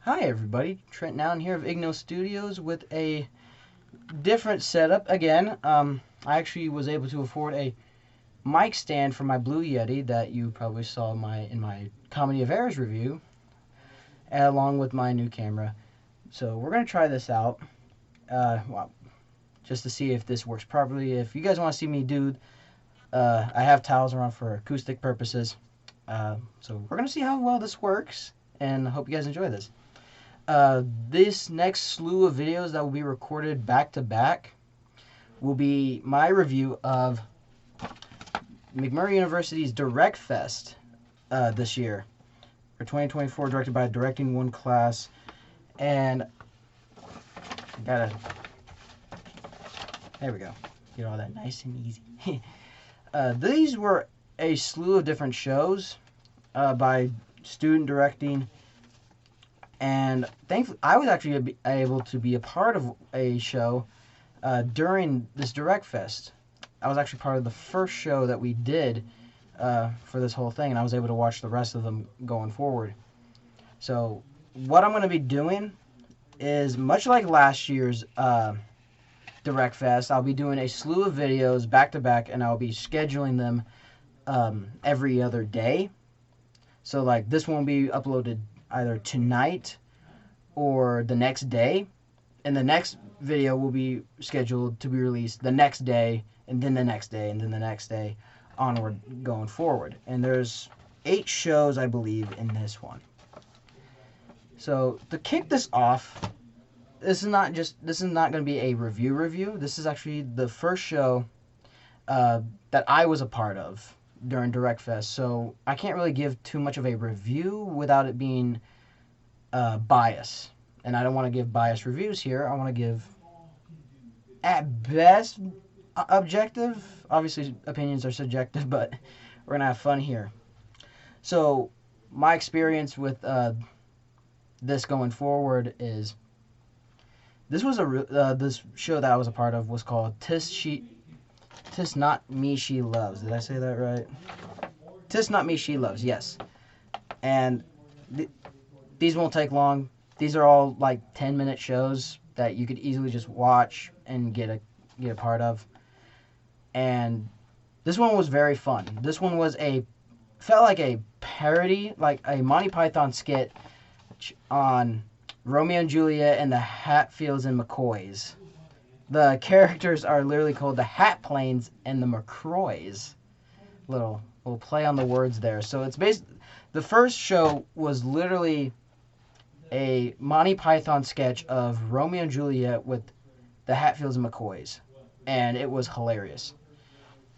Hi everybody, Trent Noun here of Igno Studios with a different setup again. I actually was able to afford a mic stand for my Blue Yeti that you probably saw in my Comedy of Errors review, along with my new camera. So we're gonna try this out, well, just to see if this works properly. If you guys want to see me do, I have towels around for acoustic purposes. So we're gonna see how well this works, and I hope you guys enjoy this. This next slew of videos that will be recorded back to back will be my review of McMurry University's Direct-Fest this year for 2024, directed by Directing One class. And there we go, get all that nice and easy. These were a slew of different shows by student directing. And thankfully, I was actually able to be a part of a show during this Direct-Fest. I was actually part of the first show that we did for this whole thing, and I was able to watch the rest of them going forward. So what I'm going to be doing is, much like last year's Direct-Fest, I'll be doing a slew of videos back-to-back, and I'll be scheduling them every other day. So, like, this one will be uploaded either tonight or the next day, and the next video will be scheduled to be released the next day, and then the next day, and then the next day, onward going forward. And there's 8 shows, I believe, in this one. So to kick this off, this is not going to be a review. This is actually the first show that I was a part of during Direct-Fest, so I can't really give too much of a review without it being bias. And I don't want to give biased reviews here. I want to give, at best, objective. Obviously, opinions are subjective, but we're going to have fun here. So, my experience with this going forward is, this was this show that I was a part of was called Tis Not Me She Loves. Did I say that right? Tis Not Me She Loves, yes. And these won't take long. These are all like 10-minute shows that you could easily just watch and get a part of. And this one was very fun. This one felt like a parody, like a Monty Python skit on Romeo and Juliet and the Hatfields and McCoys. The characters are literally called the Hat Planes and the McCroys. Little play on the words there. So it's the first show was literally a Monty Python sketch of Romeo and Juliet with the Hatfields and McCoys, and it was hilarious.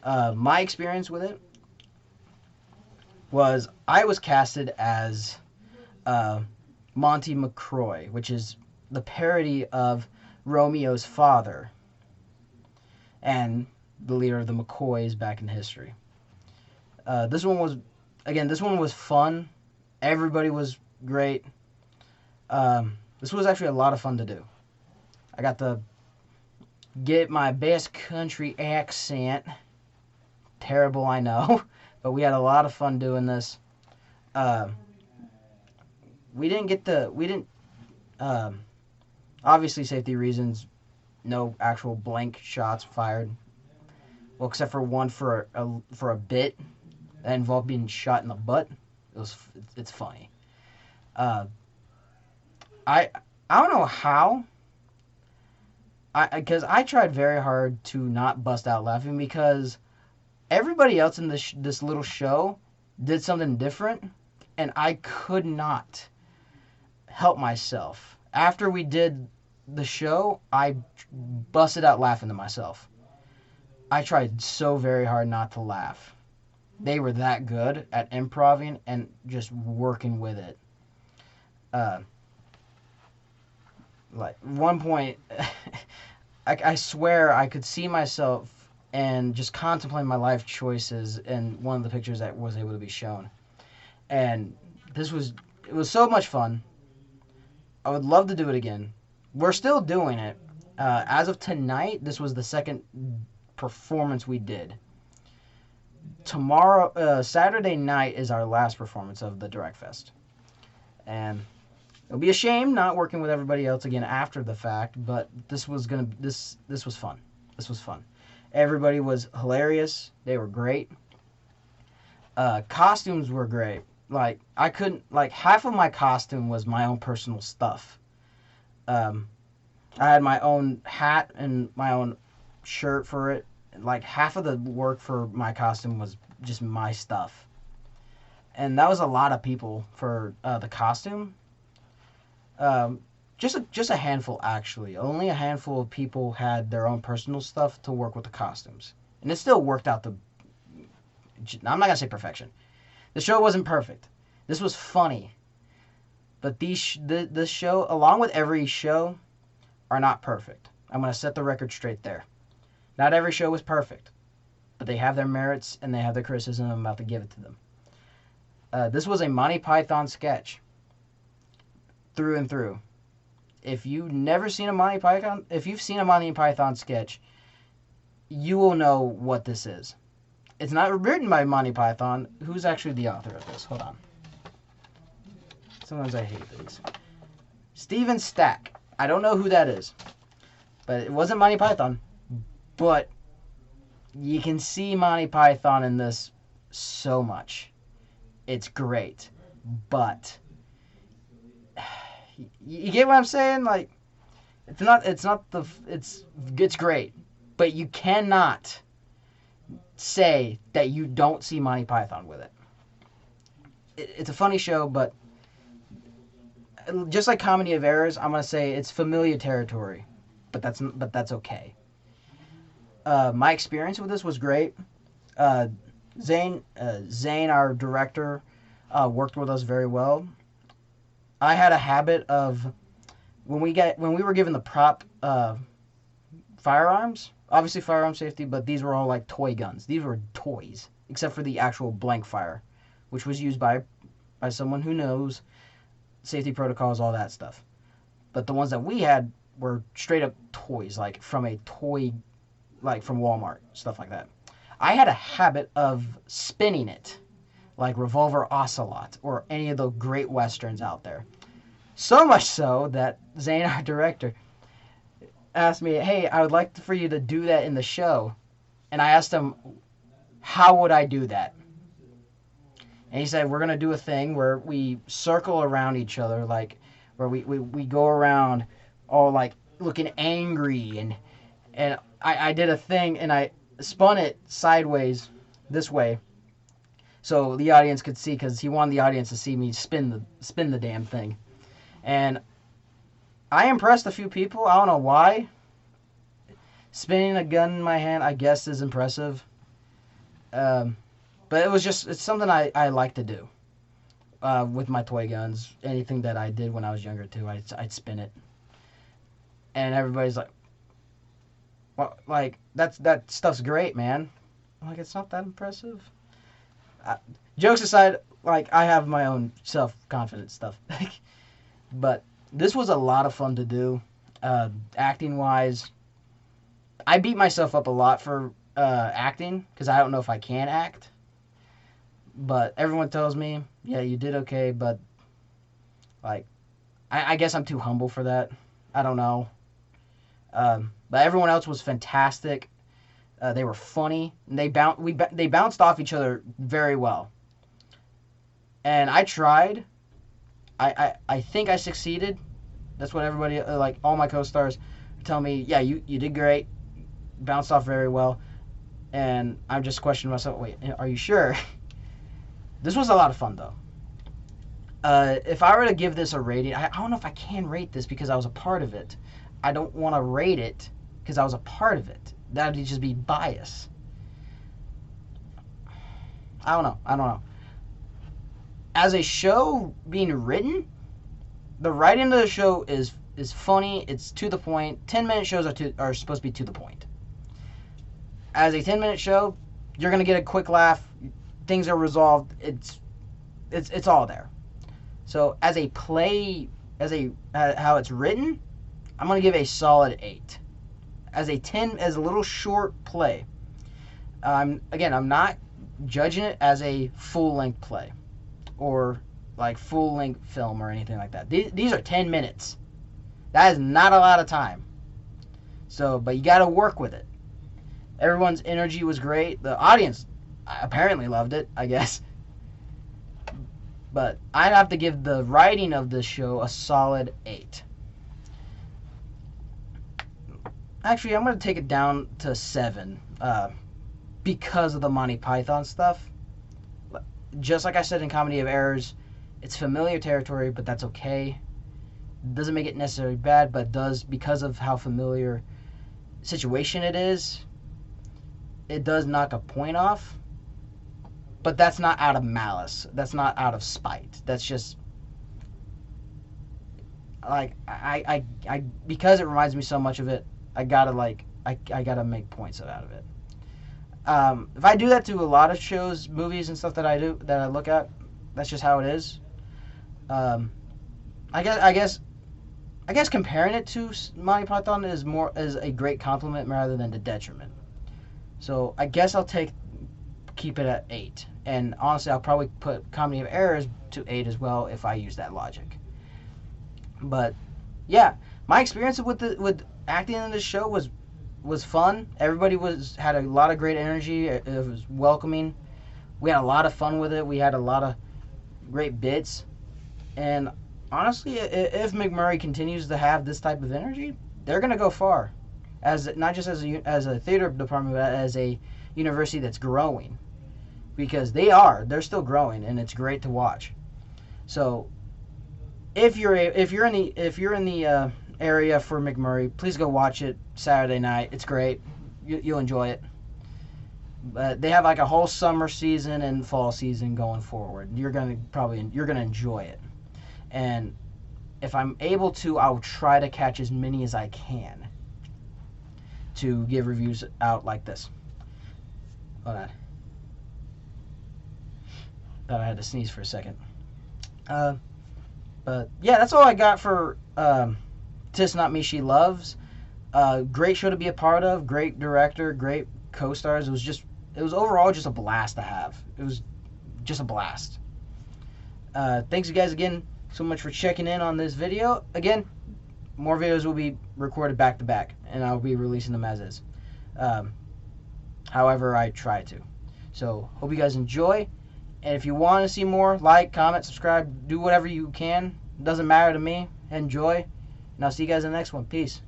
My experience with it was I was casted as Monty McCroy, which is the parody of Romeo's father and the leader of the McCoys back in history. This one was fun. Everybody was great. This was actually a lot of fun to do. I got to get my best country accent. Terrible, I know, but we had a lot of fun doing this. Obviously, safety reasons, no actual blank shots fired. Well, except for one for a bit that involved being shot in the butt. It's funny. I don't know how. Because I tried very hard to not bust out laughing, because everybody else in this little show did something different, and I could not help myself. After we did the show, I busted out laughing to myself. I tried so very hard not to laugh. They were that good at improvising and just working with it. Like, one point, I swear I could see myself and just contemplating my life choices in one of the pictures that was able to be shown. And it was so much fun. I would love to do it again. We're still doing it. As of tonight, this was the second performance we did. Tomorrow, Saturday night, is our last performance of the Direct-Fest. And It'll be a shame not working with everybody else again after the fact, but this was fun. This was fun. Everybody was hilarious. They were great. Costumes were great. Like, I couldn't, like, half of my costume was my own personal stuff. I had my own hat and my own shirt for it. Like, half of the work for my costume was just my stuff. And that was a lot of people for the costume. Just a handful, actually. Only a handful of people had their own personal stuff to work with the costumes. And it still worked out to... I'm not going to say perfection. The show wasn't perfect. This was funny. But this show, along with every show, are not perfect. I'm going to set the record straight there. Not every show was perfect. But they have their merits and they have their criticism. I'm about to give it to them. This was a Monty Python sketch. Through and through. If you've seen a Monty Python sketch, you will know what this is. It's not written by Monty Python. Who's actually the author of this? Hold on. Sometimes I hate these. Steven Stack. I don't know who that is. But it wasn't Monty Python. But you can see Monty Python in this so much. It's great. But you get what I'm saying? Like, it's great. But you cannot say that you don't see Monty Python with it. It's a funny show, but just like Comedy of Errors, I'm gonna say it's familiar territory, but that's okay. My experience with this was great. Zane, our director, worked with us very well. I had a habit of when we were given the prop firearms. Obviously firearm safety, but these were all like toy guns. These were toys, except for the actual blank fire, which was used by someone who knows safety protocols, all that stuff. But the ones that we had were straight up toys, like from a toy, like from Walmart, stuff like that. I had a habit of spinning it, like Revolver Ocelot or any of the great westerns out there. So much so that Zane, our director, asked me, hey, I would like for you to do that in the show. And I asked him, how would I do that? And he said, we're going to do a thing where we circle around each other, like, where we go around all, like, looking angry. And I did a thing, and I spun it sideways this way so the audience could see, because he wanted the audience to see me spin the damn thing. And I impressed a few people. I don't know why. Spinning a gun in my hand, I guess, is impressive. But it's something I like to do. With my toy guns. Anything that I did when I was younger, too, I'd spin it. And everybody's like, well, like, that stuff's great, man. I'm like, it's not that impressive. Jokes aside, like, I have my own self-confidence stuff. But this was a lot of fun to do. Acting-wise, I beat myself up a lot for acting, because I don't know if I can act. But everyone tells me, yeah, you did okay, but, like, I guess I'm too humble for that. I don't know. But everyone else was fantastic. They were funny. And they bounced off each other very well. And I tried. I think I succeeded. That's what everybody, like, all my co-stars tell me, yeah, you did great. Bounced off very well. And I'm just questioning myself, wait, are you sure? This was a lot of fun, though. If I were to give this a rating, I don't know if I can rate this because I was a part of it. I don't want to rate it because I was a part of it. That would just be bias. I don't know. As a show being written, the writing of the show is funny. It's to the point. 10-minute shows are supposed to be to the point. As a 10-minute show, you're gonna get a quick laugh. Things are resolved. It's all there. So as a play, how it's written, I'm gonna give a solid 8. As a little short play. I'm not judging it as a full-length play, or like full-length film or anything like that. These are 10 minutes. That is not a lot of time. So, but you got to work with it. Everyone's energy was great. The audience apparently loved it, I guess. But I'd have to give the writing of this show a solid 8. Actually, I'm going to take it down to 7 because of the Monty Python stuff. Just like I said in Comedy of Errors, it's familiar territory, but that's okay. Doesn't make it necessarily bad, but does, because of how familiar situation it is, it does knock a point off. But that's not out of malice. That's not out of spite. That's just like I because it reminds me so much of it. I gotta I gotta make points out of it. If I do that to a lot of shows, movies, and stuff that I look at, that's just how it is. I guess comparing it to Monty Python is a great compliment rather than a detriment. So I guess I'll keep it at 8. And honestly, I'll probably put Comedy of Errors to 8 as well if I use that logic. But yeah, my experience with acting in this show was fun. Everybody had a lot of great energy. It was welcoming. We had a lot of fun with it. We had a lot of great bits. And honestly, if McMurry continues to have this type of energy, they're gonna go far. Not just as a theater department, but as a university that's growing. Because they're still growing, and it's great to watch. So if you're in the area for McMurray, please go watch it Saturday night. It's great. You'll enjoy it. But they have like a whole summer season and fall season going forward. You're gonna enjoy it. And if I'm able to, I'll try to catch as many as I can to give reviews out like this. Hold on. Thought I had to sneeze for a second. But yeah, that's all I got for Tis Not Me She Loves. Great show to be a part of. Great director. Great co-stars. It was overall just a blast to have. It was just a blast. Thanks you guys again so much for checking in on this video. Again, more videos will be recorded back to back, and I'll be releasing them as is. However I try to. So hope you guys enjoy. And if you want to see more, like, comment, subscribe, do whatever you can. It doesn't matter to me. Enjoy. And I'll see you guys in the next one. Peace.